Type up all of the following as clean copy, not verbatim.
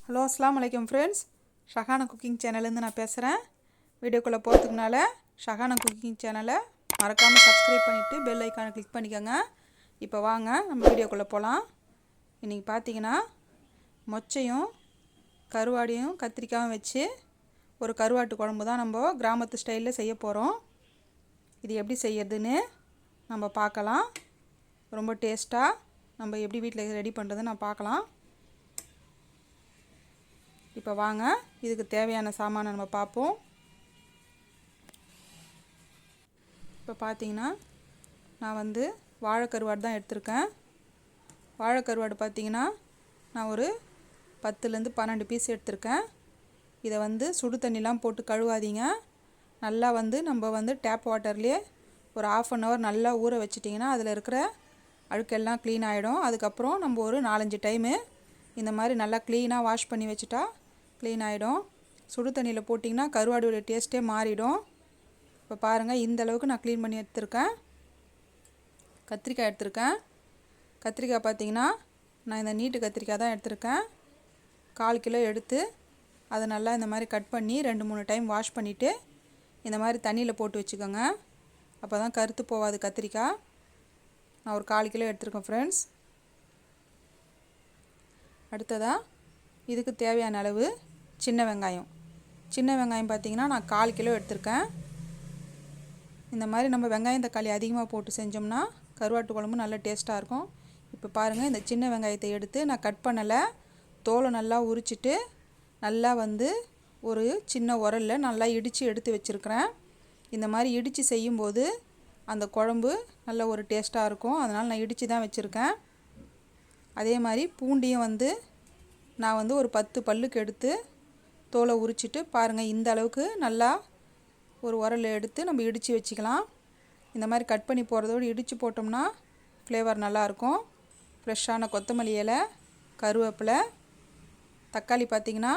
Hello அஸ்ஸலாமு அலைக்கும் friends. Shahana cooking சேனல்லேருந்து நான் பேசுகிறேன். வீடியோக்குள்ளே போகிறதுக்குனால ஷஹானா குக்கிங் சேனலை மறக்காமல் சப்ஸ்கிரைப் பண்ணிவிட்டு பெல் ஐக்கானை கிளிக் பண்ணிக்கோங்க. இப்போ வாங்க நம்ம வீடியோக்குள்ளே போகலாம். இன்றைக்கி பார்த்தீங்கன்னா மொச்சையும் கருவாடையும் கத்திரிக்காயும் வச்சு ஒரு கருவாட்டு குழம்பு தான் நம்ம கிராமத்து ஸ்டைலில் செய்ய போகிறோம். இது எப்படி செய்யறதுன்னு நம்ம பார்க்கலாம். ரொம்ப டேஸ்ட்டாக நம்ம எப்படி வீட்டில் ரெடி பண்ணுறதுன்னு நான் பார்க்கலாம். இப்போ வாங்க இதுக்கு தேவையான சாமானை நம்ம பார்ப்போம். இப்போ பார்த்தீங்கன்னா நான் வாழைக்கருவாடு தான் எடுத்திருக்கேன். வாழைக்கருவாடு பார்த்தீங்கன்னா நான் ஒரு 10லேருந்து 12 பீஸ் எடுத்திருக்கேன். இதை சுடு தண்ணிலாம் போட்டு கழுவாதீங்க. நல்லா நம்ம டேப் வாட்டர்லேயே ஒரு 1/2 hour நல்லா ஊற வச்சிட்டிங்கன்னா அதில் இருக்கிற அழுக்கெல்லாம் க்ளீன் ஆகிடும். அதுக்கப்புறம் நம்ம ஒரு 4-5 டைமு இந்த மாதிரி நல்லா க்ளீனாக வாஷ் பண்ணி வச்சுட்டா க்ளீன் ஆகிடும். சுடு தண்ணியில் போட்டிங்கன்னா கருவாடோடைய டேஸ்ட்டே மாறிடும். இப்போ பாருங்கள், இந்த அளவுக்கு நான் க்ளீன் பண்ணி எடுத்திருக்கேன். கத்திரிக்காய் எடுத்திருக்கேன். கத்திரிக்காய் பார்த்திங்கன்னா நான் இந்த நீட்டு கத்திரிக்காய் தான் எடுத்திருக்கேன். 1/4 கிலோ எடுத்து அதை நல்லா இந்த மாதிரி கட் பண்ணி 2-3 டைம் வாஷ் பண்ணிவிட்டு இந்த மாதிரி தண்ணியில் போட்டு வச்சுக்கோங்க. அப்போ தான் கருத்து போகாது கத்திரிக்காய். நான் ஒரு 1/4 கிலோ எடுத்திருக்கேன் ஃப்ரெண்ட்ஸ். அடுத்ததாக இதுக்கு தேவையான அளவு சின்ன வெங்காயம் பார்த்திங்கன்னா நான் 1/4 கிலோ எடுத்திருக்கேன். இந்த மாதிரி நம்ம வெங்காயம் தக்காளி அதிகமாக போட்டு செஞ்சோம்னா கருவாட்டு குழம்பு நல்ல டேஸ்ட்டாக இருக்கும். இப்போ பாருங்கள், இந்த சின்ன வெங்காயத்தை எடுத்து நான் கட் பண்ணலை, தோலை நல்லா உரிச்சிட்டு நல்லா ஒரு சின்ன உரலில் நல்லா இடித்து எடுத்து வச்சுருக்கிறேன். இந்த மாதிரி இடித்து செய்யும்போது அந்த குழம்பு நல்ல ஒரு டேஸ்ட்டாக இருக்கும். அதனால் நான் இடித்து தான் வச்சுருக்கேன். அதே மாதிரி பூண்டியும் நான் ஒரு 10 பல்லுக்கு எடுத்து தோலை உரிச்சிட்டு பாருங்கள், இந்த அளவுக்கு நல்லா ஒரு உரலை எடுத்து நம்ம இடித்து வச்சுக்கலாம். இந்த மாதிரி கட் பண்ணி போகிறதோடு இடித்து போட்டோம்னா ஃப்ளேவர் நல்லாயிருக்கும். ஃப்ரெஷ்ஷான கொத்தமல்லி இலை, கருவேப்பிலை, தக்காளி பார்த்திங்கன்னா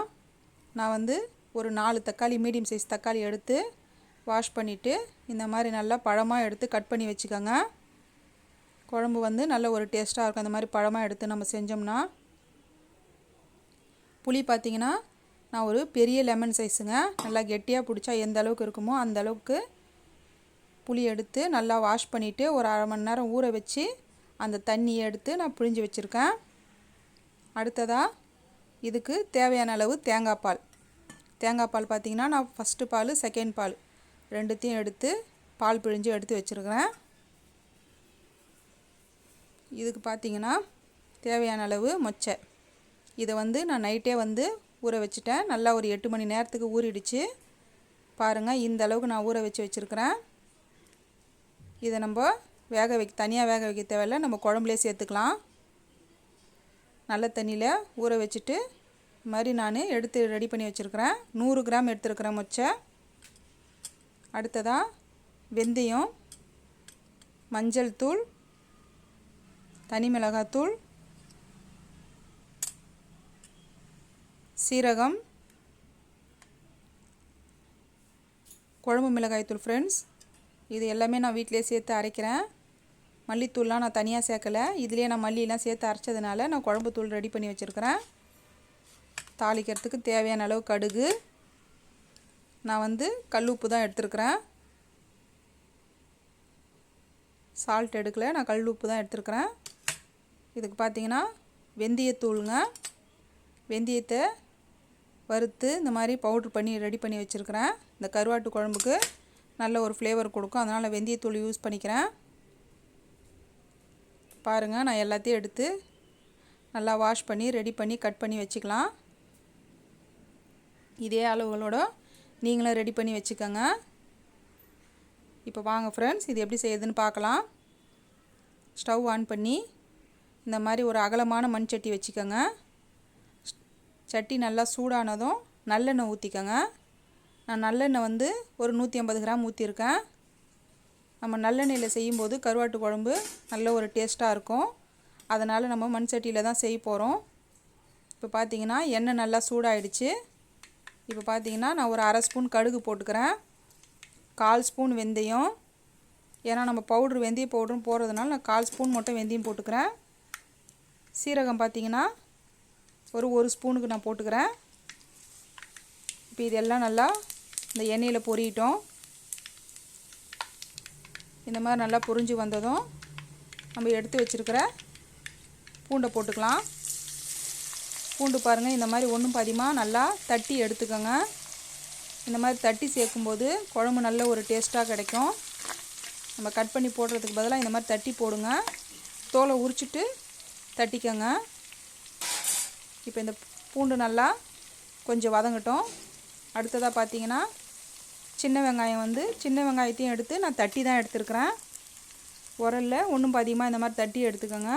நான் ஒரு 4 தக்காளி மீடியம் சைஸ் தக்காளி எடுத்து வாஷ் பண்ணிவிட்டு இந்த மாதிரி நல்லா பழமாக எடுத்து கட் பண்ணி வச்சுக்கோங்க. குழம்பு நல்ல ஒரு டேஸ்ட்டாக இருக்கும். அந்த மாதிரி பழமாக எடுத்து நம்ம செஞ்சோம்னா. புளி பார்த்திங்கன்னா நான் ஒரு பெரிய லெமன் சைஸுங்க, நல்லா கெட்டியாக பிடிச்சா எந்த அளவுக்கு இருக்குமோ அந்த அளவுக்கு புளி எடுத்து நல்லா வாஷ் பண்ணிவிட்டு ஒரு 1/2 மணி நேரம் ஊற வச்சு அந்த தண்ணியை எடுத்து நான் பிழிஞ்சு வச்சுருக்கேன். அடுத்ததாக இதுக்கு தேவையான அளவு தேங்காய் பால் பார்த்திங்கன்னா நான் ஃபஸ்ட்டு பால் செகண்ட் பால் ரெண்டுத்தையும் எடுத்து பால் பிழிஞ்சு எடுத்து வச்சுருக்கிறேன். இதுக்கு பார்த்திங்கன்னா தேவையான அளவு மொச்சை. இதை நான் நைட்டே ஊற வச்சுட்டேன். நல்லா ஒரு 8 மணி நேரத்துக்கு ஊறிடுச்சு. பாருங்கள், இந்த அளவுக்கு நான் ஊற வச்சுருக்கிறேன். இதை நம்ம தனியாக வேக வைக்க தேவையில்லை, நம்ம குழம்புலே சேர்த்துக்கலாம். நல்ல தண்ணியில் ஊற வச்சுட்டு இது மாதிரி நான் எடுத்து ரெடி பண்ணி வச்சுருக்கிறேன். 100 கிராம் எடுத்துருக்கிறேன் மொச்சை. அடுத்ததாக வெந்தயம், மஞ்சள் தூள், தனி மிளகாத்தூள், சீரகம், குழம்பு மிளகாய்த்தூள் ஃப்ரெண்ட்ஸ். இது எல்லாமே நான் வீட்டிலே சேர்த்து அரைக்கிறேன். மல்லித்தூள்லாம் நான் தனியாக சேர்க்கலை, இதுலேயே நான் மல்லியெலாம் சேர்த்து அரைச்சதுனால நான் குழம்பு தூள் ரெடி பண்ணி வச்சுருக்கிறேன். தாளிக்கிறதுக்கு தேவையான அளவு கடுகு, நான் கல் உப்பு தான் எடுத்துருக்கிறேன், சால்ட் எடுக்கலை, நான் கல் உப்பு தான் எடுத்துருக்கிறேன். இதுக்கு பார்த்திங்கன்னா வெந்தயத்தூளுங்க, வெந்தயத்தை வறுத்து இந்த மாதிரி பவுட்ரு பண்ணி ரெடி பண்ணி வச்சுருக்கிறேன். இந்த கருவாட்டு குழம்புக்கு நல்ல ஒரு ஃப்ளேவர் கொடுக்கும், அதனால் வெந்தயத்தூள் யூஸ் பண்ணிக்கிறேன். பாருங்கள், நான் எல்லாத்தையும் எடுத்து நல்லா வாஷ் பண்ணி ரெடி பண்ணி கட் பண்ணி வச்சுக்கலாம். இதே அளவுகளோட நீங்களும் ரெடி பண்ணி வச்சுக்கோங்க. இப்போ வாங்க ஃப்ரெண்ட்ஸ், இது எப்படி செய்யுதுன்னு பார்க்கலாம். ஸ்டவ் ஆன் பண்ணி இந்த மாதிரி ஒரு அகலமான மண் சட்டி வச்சுக்கோங்க. சட்டி நல்லா சூடானதும் நல்லெண்ணெய் ஊற்றிக்கோங்க. நான் நல்லெண்ணெய் ஒரு 150 கிராம் ஊற்றிருக்கேன். நம்ம நல்லெண்ணெயில் செய்யும்போது கருவாட்டு குழம்பு நல்ல ஒரு டேஸ்ட்டாக இருக்கும். அதனால் நம்ம மண் சட்டியில் தான் செய்ய போகிறோம். இப்போ பார்த்திங்கன்னா எண்ணெய் நல்லா சூடாயிடுச்சு. இப்போ பார்த்திங்கன்னா நான் ஒரு 1/2 ஸ்பூன் கடுகு போட்டுக்கிறேன், 1/4 ஸ்பூன் வெந்தயம். ஏன்னா நம்ம வெந்தய பவுடரும் போடுறதுனால நான் 1/4 ஸ்பூன் மட்டும் வெந்தயம் போட்டுக்கிறேன். சீரகம் பார்த்திங்கன்னா ஒரு ஸ்பூனுக்கு நான் போட்டுக்கிறேன். இப்போ இதெல்லாம் நல்லா இந்த எண்ணெயில் பொரியட்டும். இந்த மாதிரி நல்லா பொரிஞ்சு வந்ததும் நம்ம எடுத்து வச்சுருக்கிற பூண்டை போட்டுக்கலாம். பூண்டு பாருங்கள், இந்த மாதிரி ஒன்றும் பாதியமாக நல்லா தட்டி எடுத்துக்கோங்க. இந்த மாதிரி தட்டி சேர்க்கும்போது குழம்பு நல்ல ஒரு டேஸ்ட்டாக கிடைக்கும். நம்ம கட் பண்ணி போடுறதுக்கு பதிலாக இந்த மாதிரி தட்டி போடுங்க. தோலை உரிச்சிட்டு தட்டிக்கோங்க. இப்போ இந்த பூண்டு நல்லா கொஞ்சம் வதங்கட்டும். அடுத்ததாக பார்த்தீங்கன்னா சின்ன வெங்காயம் சின்ன வெங்காயத்தையும் எடுத்து நான் தட்டி தான் எடுத்துருக்கிறேன். உரலில் ஒன்றும் பாதியமாக இந்த மாதிரி தட்டி எடுத்துக்கோங்க.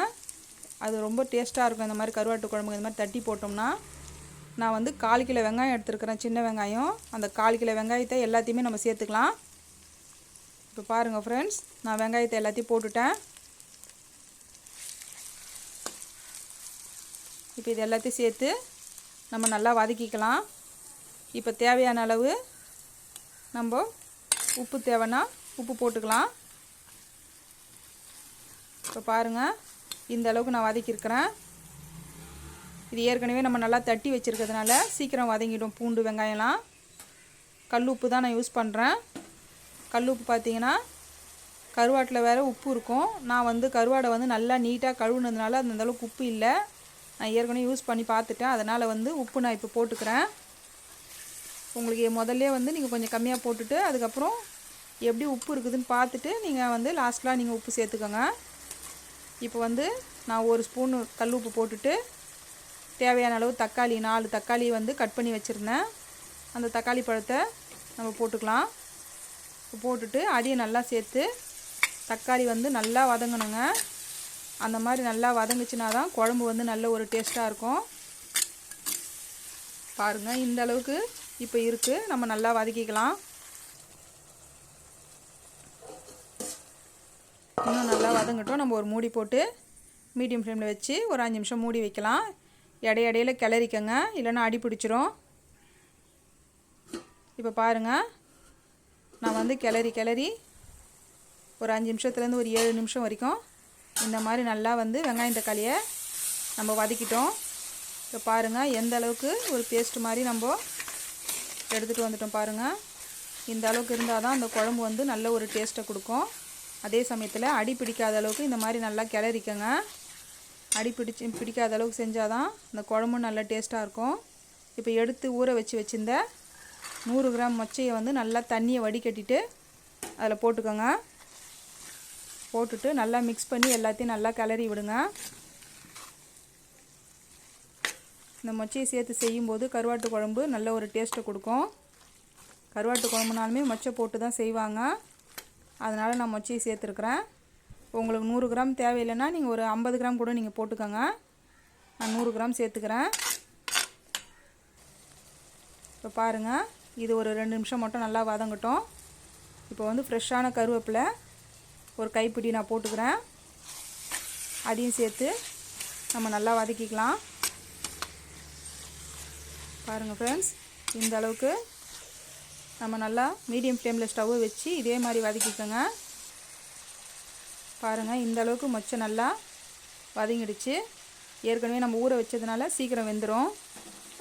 அது ரொம்ப டேஸ்ட்டாக இருக்கும். இந்த மாதிரி கருவாட்டு குழம்புக்கு இந்த மாதிரி தட்டி போட்டோம்னா, நான் 1/4 கிலோ வெங்காயம் எடுத்துருக்கிறேன், சின்ன வெங்காயம். அந்த 1/4 கிலோ வெங்காயத்தை எல்லாத்தையுமே நம்ம சேர்த்துக்கலாம். இப்போ பாருங்கள் ஃப்ரெண்ட்ஸ், நான் வெங்காயத்தை எல்லாத்தையும் போட்டுட்டேன். இப்போ இது எல்லாத்தையும் சேர்த்து நம்ம நல்லா வதக்கிக்கலாம். இப்போ தேவையான அளவு நம்ம உப்பு தேவைன்னா உப்பு போட்டுக்கலாம். இப்போ பாருங்கள், இந்த அளவுக்கு நான் வதக்கியிருக்கிறேன். இது ஏற்கனவே நம்ம நல்லா தட்டி வச்சுருக்கிறதுனால சீக்கிரம் வதங்கிடும். பூண்டு வெங்காயம்லாம் கல் உப்பு தான் நான் யூஸ் பண்ணுறேன். கல் உப்பு பார்த்திங்கன்னா கருவாட்டில் வேறு உப்பு இருக்கும். நான் கருவாடை நல்லா நீட்டாக கழுவுனதுனால அந்தளவுக்கு உப்பு இல்லை. நான் ஏற்கனவே யூஸ் பண்ணி பார்த்துட்டேன். அதனால் உப்பு நான் இப்போ போட்டுக்கிறேன். உங்களுக்கு முதல்லே நீங்கள் கொஞ்சம் கம்மியாக போட்டுட்டு அதுக்கப்புறம் எப்படி உப்பு இருக்குதுன்னு பார்த்துட்டு நீங்கள் லாஸ்ட்டில் நீங்கள் உப்பு சேர்த்துக்கோங்க. இப்போ நான் 1 ஸ்பூன் கல் உப்பு போட்டுட்டு தேவையான அளவு தக்காளி 4 தக்காளி கட் பண்ணி வச்சுருந்தேன். அந்த தக்காளி பழத்தை நம்ம போட்டுக்கலாம். போட்டுட்டு அடியை நல்லா சேர்த்து தக்காளி நல்லா வதங்கணுங்க. அந்த மாதிரி நல்லா வதங்குச்சுனா தான் குழம்பு நல்ல ஒரு டேஸ்ட்டாக இருக்கும். பாருங்கள், இந்த அளவுக்கு இப்போ இருக்குது. நம்ம நல்லா வதக்கிக்கலாம். இன்னும் நல்லா வதங்கட்டும். நம்ம ஒரு மூடி போட்டு மீடியம் ஃப்ளேமில் வச்சு ஒரு 5 நிமிஷம் மூடி வைக்கலாம். இடையில கிளறிக்கங்க, இல்லைன்னா அடி பிடிச்சிரும். இப்போ பாருங்கள், நான் கிளறி ஒரு 5 நிமிஷத்துலேருந்து ஒரு 7 நிமிஷம் வரைக்கும் இந்த மாதிரி நல்லா வெங்காயம் தக்காளியை நம்ம வதக்கிட்டோம். இப்போ பாருங்கள், எந்த அளவுக்கு ஒரு பேஸ்ட் மாதிரி நம்ம எடுத்துகிட்டு வந்துட்டோம். பாருங்கள், இந்த அளவுக்கு இருந்தால் தான் அந்த குழம்பு நல்ல ஒரு டேஸ்ட்டை கொடுக்கும். அதே சமயத்தில் அடி பிடிக்காத அளவுக்கு இந்த மாதிரி நல்லா கிளறிக்கங்க. அடி பிடிக்காத அளவுக்கு செஞ்சால் தான் இந்த குழம்பு நல்லா டேஸ்ட்டாக இருக்கும். இப்போ எடுத்து ஊற வச்சுருந்த 100 கிராம் மொச்சையை நல்லா தண்ணியை வடிகட்டிட்டு அதில் போட்டுக்கோங்க. போட்டுட்டு நல்லா மிக்ஸ் பண்ணி எல்லாத்தையும் நல்லா கிளறி விடுங்க. இந்த மொச்சையை சேர்த்து செய்யும்போது கருவாட்டு குழம்பு நல்ல ஒரு டேஸ்ட்டை கொடுக்கும். கருவாட்டு குழம்புனாலுமே மொச்சை போட்டு தான் செய்வாங்க. அதனால் நான் மொச்சையை சேர்த்துருக்குறேன். உங்களுக்கு 100 கிராம் தேவையில்லைன்னா நீங்கள் ஒரு 50 கிராம் கூட நீங்கள் போட்டுக்கோங்க. நான் 100 கிராம் சேர்த்துக்கிறேன். இப்போ பாருங்கள், இது ஒரு 2 நிமிஷம் மட்டும் நல்லா வதங்கட்டும். இப்போ ஃப்ரெஷ்ஷான கருவேப்பிலை ஒரு கைப்பிடி நான் போட்டுக்கிறேன். அதையும் சேர்த்து நம்ம நல்லா வதக்கிக்கலாம். பாருங்கள் ஃப்ரெண்ட்ஸ், இந்த அளவுக்கு நம்ம நல்லா மீடியம் ஃப்ளேமில் ஸ்டவ்வை வச்சு இதே மாதிரி வதக்கிக்கோங்க. பாருங்கள், இந்த அளவுக்கு மொச்சை நல்லா வதங்கிடுச்சு. ஏற்கனவே நம்ம ஊற வச்சதுனால சீக்கிரம் வெந்துடும்.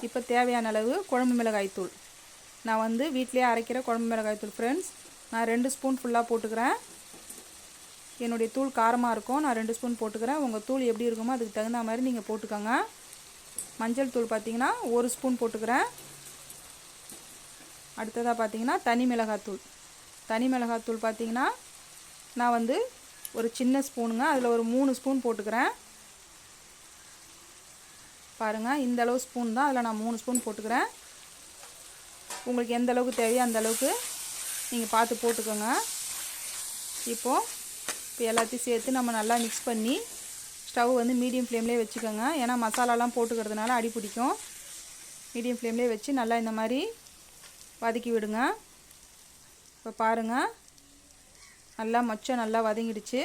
இப்போ தேவையான அளவு குழம்பு மிளகாய்த்தூள் நான் வீட்டிலேயே அரைக்கிற குழம்பு மிளகாய்த்தூள் ஃப்ரெண்ட்ஸ், நான் 2 ஸ்பூன் ஃபுல்லாக போட்டுக்கிறேன். என்னுடைய தூள் காரமாக இருக்கும், நான் 2 ஸ்பூன் போட்டுக்கிறேன். உங்கள் தூள் எப்படி இருக்குமோ அதுக்கு தகுந்த மாதிரி நீங்கள் போட்டுக்கோங்க. மஞ்சள் தூள் பார்த்திங்கன்னா 1 ஸ்பூன் போட்டுக்கிறேன். அடுத்ததாக பார்த்திங்கன்னா தனி மிளகாத்தூள் பார்த்திங்கன்னா நான் ஒரு சின்ன ஸ்பூனுங்க, அதில் ஒரு 3 ஸ்பூன் போட்டுக்கிறேன். பாருங்கள், இந்த அளவு ஸ்பூன் தான், அதில் நான் 3 ஸ்பூன் போட்டுக்கிறேன். உங்களுக்கு எந்த அளவுக்கு தேவையோ அந்த அளவுக்கு நீங்கள் பார்த்து போட்டுக்கோங்க. இப்போ எல்லாத்தையும் சேர்த்து நம்ம நல்லா மிக்ஸ் பண்ணி ஸ்டவ் மீடியம் ஃப்ளேம்லேயே வச்சுக்கோங்க. ஏன்னா மசாலாலாம் போட்டுக்கிறதுனால அடி பிடிக்கும். மீடியம் ஃப்ளேம்லேயே வச்சு நல்லா இந்த மாதிரி வதக்கி விடுங்க. இப்போ பாருங்கள், நல்லா மொச்சை நல்லா வதங்கிடுச்சு.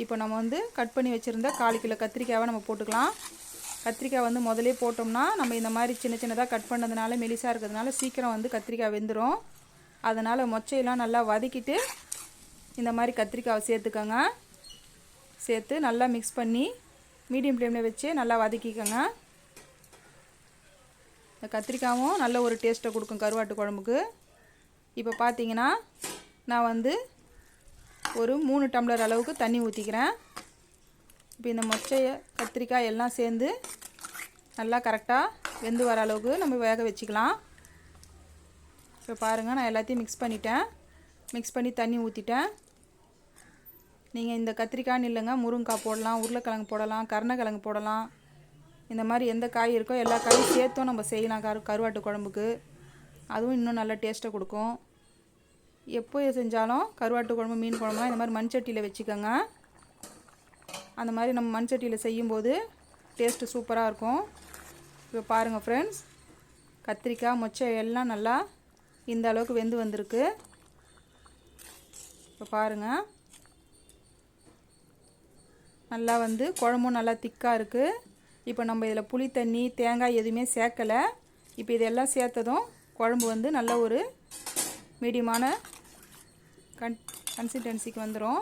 இப்போ நம்ம கட் பண்ணி வச்சுருந்த 1/4 கிலோ கத்திரிக்காவை நம்ம போட்டுக்கலாம். கத்திரிக்காய் முதலே போட்டோம்னா நம்ம இந்த மாதிரி சின்ன சின்னதாக கட் பண்ணதுனால மெலிசாக இருக்கிறதுனால சீக்கிரம் கத்திரிக்காய் வெந்துடும். அதனால் மொச்சையெல்லாம் நல்லா வதக்கிட்டு இந்த மாதிரி கத்திரிக்காவை சேர்த்துக்கோங்க. சேர்த்து நல்லா மிக்ஸ் பண்ணி மீடியம் ஃப்ளேமில் வச்சு நல்லா வதக்கிக்கோங்க. இந்த கத்திரிக்காயும் நல்ல ஒரு டேஸ்ட்டை கொடுக்கும் கருவாட்டு குழம்புக்கு. இப்போ பார்த்தீங்கன்னா நான் வந்து ஒரு 3 டம்ளர் அளவுக்கு தண்ணி ஊற்றிக்கிறேன். இப்போ இந்த மொச்சை கத்திரிக்காய் எல்லாம் சேர்ந்து நல்லா கரெக்டாக வெந்து வர அளவுக்கு நம்ம வேக வச்சுக்கலாம். இப்போ பாருங்கள், நான் எல்லாத்தையும் மிக்ஸ் பண்ணிட்டேன். மிக்ஸ் பண்ணி தண்ணி ஊற்றிட்டேன். நீங்கள் இந்த கத்திரிக்காய்னு இல்லைங்க, முருங்கைக்காய் போடலாம், உருளைக்கிழங்கு போடலாம், கருணக்கிழங்கு போடலாம். இந்த மாதிரி எந்த காய் இருக்கோ எல்லா காயும் சேர்த்தும் நம்ம செய்யலாம் கருவாட்டு குழம்புக்கு. அதுவும் இன்னும் நல்ல டேஸ்ட்டை கொடுக்கும். எப்போ செஞ்சாலும் கருவாட்டு குழம்பு மீன் குழம்புலாம் இந்த மாதிரி மண்சட்டியில் வச்சுக்கோங்க. அந்த மாதிரி நம்ம மண்சட்டியில் செய்யும்போது டேஸ்ட்டு சூப்பராக இருக்கும். இப்போ பாருங்கள் ஃப்ரெண்ட்ஸ், கத்திரிக்காய் மொச்சை எல்லாம் நல்லா இந்த அளவுக்கு வெந்து வந்திருக்கு. இப்போ பாருங்கள், நல்லா வந்து குழம்பும் நல்லா திக்காக இருக்குது. இப்போ நம்ம இதில் புளி தண்ணி தேங்காய் எதுவுமே சேர்க்கலை. இப்போ இதெல்லாம் சேர்த்ததும் குழம்பு வந்து நல்ல ஒரு மீடியமான கன்சிஸ்டன்சிக்கு வந்துடும்.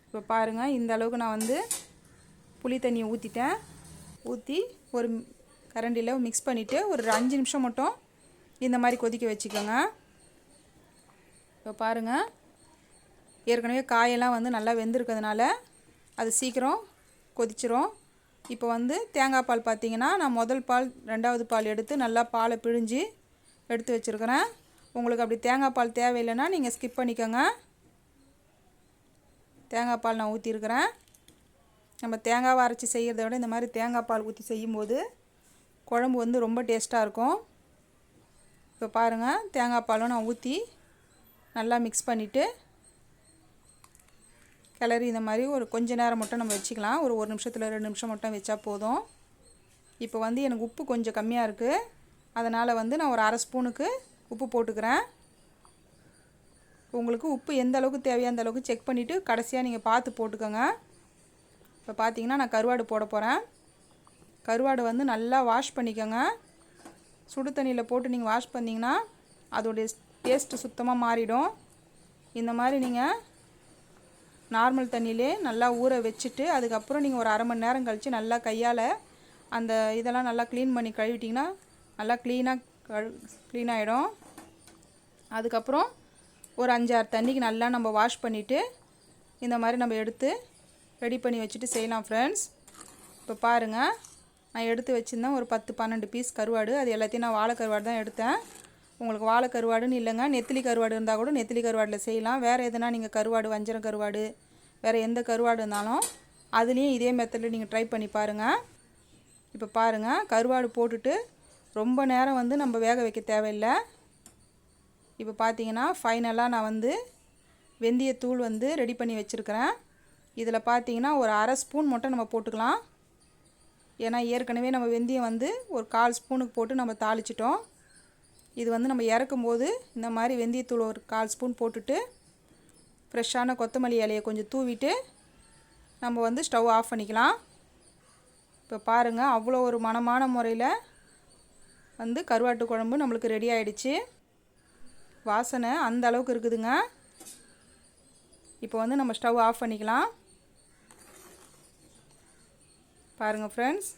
இப்போ பாருங்கள், இந்த அளவுக்கு நான் வந்து புளி தண்ணியை ஊற்றிட்டேன். ஊற்றி ஒரு கரண்டியில் மிக்ஸ் பண்ணிவிட்டு ஒரு 5 நிமிஷம் மட்டும் இந்த மாதிரி கொதிக்க வச்சுக்கோங்க. இப்போ பாருங்கள், ஏற்கனவே காயெல்லாம் வந்து நல்லா வெந்திருக்கிறதுனால அது சீக்கிரம் கொதிச்சிரும். இப்போ வந்து தேங்காய் பால் பார்த்திங்கன்னா நான் முதல் பால் 2வது பால் எடுத்து நல்லா பாலை பிழிஞ்சு எடுத்து வச்சுருக்கிறேன். உங்களுக்கு அப்படி தேங்காய் பால் தேவையில்லைன்னா நீங்கள் ஸ்கிப் பண்ணிக்கோங்க. தேங்காய் பால் நான் ஊற்றிருக்கிறேன். நம்ம தேங்காவை அரைச்சி செய்கிறத விட இந்த மாதிரி தேங்காய் பால் ஊற்றி செய்யும்போது குழம்பு வந்து ரொம்ப டேஸ்ட்டாக இருக்கும். இப்போ பாருங்கள், தேங்காய் பாலும் நான் ஊற்றி நல்லா மிக்ஸ் பண்ணிவிட்டு கிளறி இந்த மாதிரி ஒரு கொஞ்ச நேரம் மட்டும் நம்ம வச்சுக்கலாம். ஒரு 1 நிமிஷத்தில் 2 நிமிஷம் மட்டும் வச்சா போதும். இப்போ வந்து எனக்கு உப்பு கொஞ்சம் கம்மியாக இருக்குது. அதனால் வந்து நான் ஒரு 1/2 ஸ்பூனுக்கு உப்பு போட்டுக்கிறேன். உங்களுக்கு உப்பு எந்த அளவுக்கு தேவையோ அந்த அளவுக்கு செக் பண்ணிவிட்டு கடைசியாக நீங்கள் பார்த்து போட்டுக்கோங்க. இப்போ பார்த்தீங்கன்னா நான் கருவாடு போட போகிறேன். கருவாடு வந்து நல்லா வாஷ் பண்ணிக்கோங்க. சுடு தண்ணியில் போட்டு நீங்கள் வாஷ் பண்ணிங்கன்னா அதோடைய டேஸ்ட்டு சுத்தமாக மாறிடும். இந்த மாதிரி நீங்கள் நார்மல் தண்ணியிலே நல்லா ஊற வச்சுட்டு அதுக்கப்புறம் நீங்கள் ஒரு 1/2 மணி நேரம் கழித்து நல்லா கையால் அந்த இதெல்லாம் நல்லா க்ளீன் பண்ணி கழுவிட்டிங்கன்னா நல்லா க்ளீனாகிடும். அதுக்கப்புறம் ஒரு 5-6 தண்ணிக்கு நல்லா நம்ம வாஷ் பண்ணிவிட்டு இந்த மாதிரி நம்ம எடுத்து ரெடி பண்ணி வச்சுட்டு செய்யலாம் ஃப்ரெண்ட்ஸ். இப்போ பாருங்கள், நான் எடுத்து வச்சுருந்தேன் ஒரு 10-12 பீஸ் கருவாடு. அது எல்லாத்தையும் நான் வாழை கருவாடு தான் எடுத்தேன். உங்களுக்கு வாழை கருவாடுன்னு இல்லைங்க, நெத்திலி கருவாடு இருந்தால் கூட நெத்திலி கருவாடில் செய்யலாம். வேறு எதுனா நீங்கள் கருவாடு வஞ்சரம் கருவாடு வேறு எந்த கருவாடு இருந்தாலும் அதுலேயும் இதே மெத்தடில் நீங்கள் ட்ரை பண்ணி பாருங்கள். இப்போ பாருங்கள், கருவாடு போட்டுட்டு ரொம்ப நேரம் வந்து நம்ம வேக வைக்க தேவையில்லை. இப்போ பார்த்தீங்கன்னா ஃபைனலாக நான் வந்து வெந்தயத்தூள் வந்து ரெடி பண்ணி வச்சுருக்கிறேன். இதில் பார்த்தீங்கன்னா ஒரு 1/2 ஸ்பூன் மட்டும் நம்ம போட்டுக்கலாம். ஏன்னா ஏற்கனவே நம்ம வெந்தயம் வந்து ஒரு 1/4 ஸ்பூனுக்கு போட்டு நம்ம தாளிச்சிட்டோம். இது வந்து நம்ம இறக்கும்போது இந்த மாதிரி வெந்தயத்தூள் ஒரு 1/4 ஸ்பூன் போட்டுட்டு ஃப்ரெஷ்ஷான கொத்தமல்லி இலையை கொஞ்சம் தூவிட்டு நம்ம வந்து ஸ்டவ் ஆஃப் பண்ணிக்கலாம். இப்போ பாருங்கள், அவ்வளோ ஒரு மணமான முறையில் வந்து கருவாட்டு குழம்பு நம்மளுக்கு ரெடி ஆகிடுச்சு. வாசனை அந்த அளவுக்கு இருக்குதுங்க. இப்போ வந்து நம்ம ஸ்டவ் ஆஃப் பண்ணிக்கலாம். பாருங்கள் ஃப்ரெண்ட்ஸ்,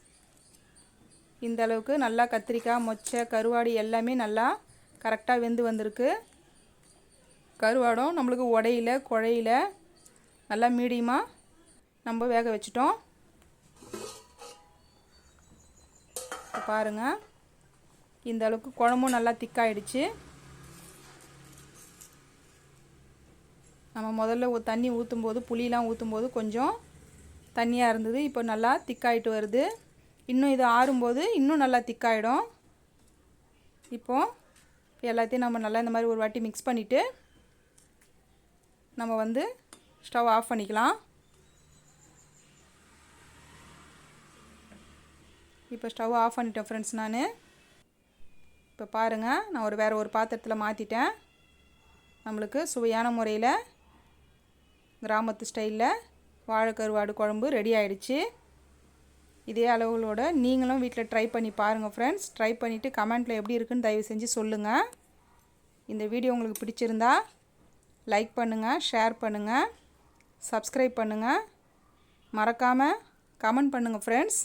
இந்த அளவுக்கு நல்லா கத்திரிக்காய் மொச்சை கருவாடு எல்லாமே நல்லா கரெக்டாக வெந்து வந்திருக்கு. கருவாடும் நம்மளுக்கு உடையில குழையில நல்லா மீடியமாக நம்ம வேக வச்சிட்டோம். பாருங்கள், இந்த அளவுக்கு குழம்பும் நல்லா திக்காயிடுச்சு. நம்ம முதல்ல தண்ணி ஊற்றும்போது புளியெலாம் ஊற்றும்போது கொஞ்சம் தண்ணியாக இருந்தது. இப்போ நல்லா திக்காயிட்டு வருது. இன்னும் இது ஆறும்போது இன்னும் நல்லா திக்காயிடும். இப்போது எல்லாத்தையும் நம்ம நல்லா இந்த மாதிரி ஒரு வாட்டி மிக்ஸ் பண்ணிவிட்டு நம்ம வந்து ஸ்டவ் ஆஃப் பண்ணிக்கலாம். இப்போ ஸ்டவ் ஆஃப் பண்ணிட்டேன் ஃப்ரெண்ட்ஸ். நான் இப்போ பாருங்கள், நான் வேறு ஒரு பாத்திரத்தில் மாற்றிட்டேன். நம்மளுக்கு சுவையான முறையில் கிராமத்து ஸ்டைலில் வாழை கருவாடு குழம்பு ரெடி ஆகிடுச்சு. இதே அளவுகளோடு நீங்களும் வீட்டில் ட்ரை பண்ணி பாருங்கள் ஃப்ரெண்ட்ஸ். ட்ரை பண்ணிவிட்டு கமெண்ட்டில் எப்படி இருக்குன்னு தயவு செஞ்சு சொல்லுங்கள். இந்த வீடியோ உங்களுக்கு பிடிச்சிருந்தா லைக் பண்ணுங்கள், ஷேர் பண்ணுங்கள், சப்ஸ்கிரைப் பண்ணுங்கள், மறக்காமல் கமெண்ட் பண்ணுங்கள் ஃப்ரெண்ட்ஸ்.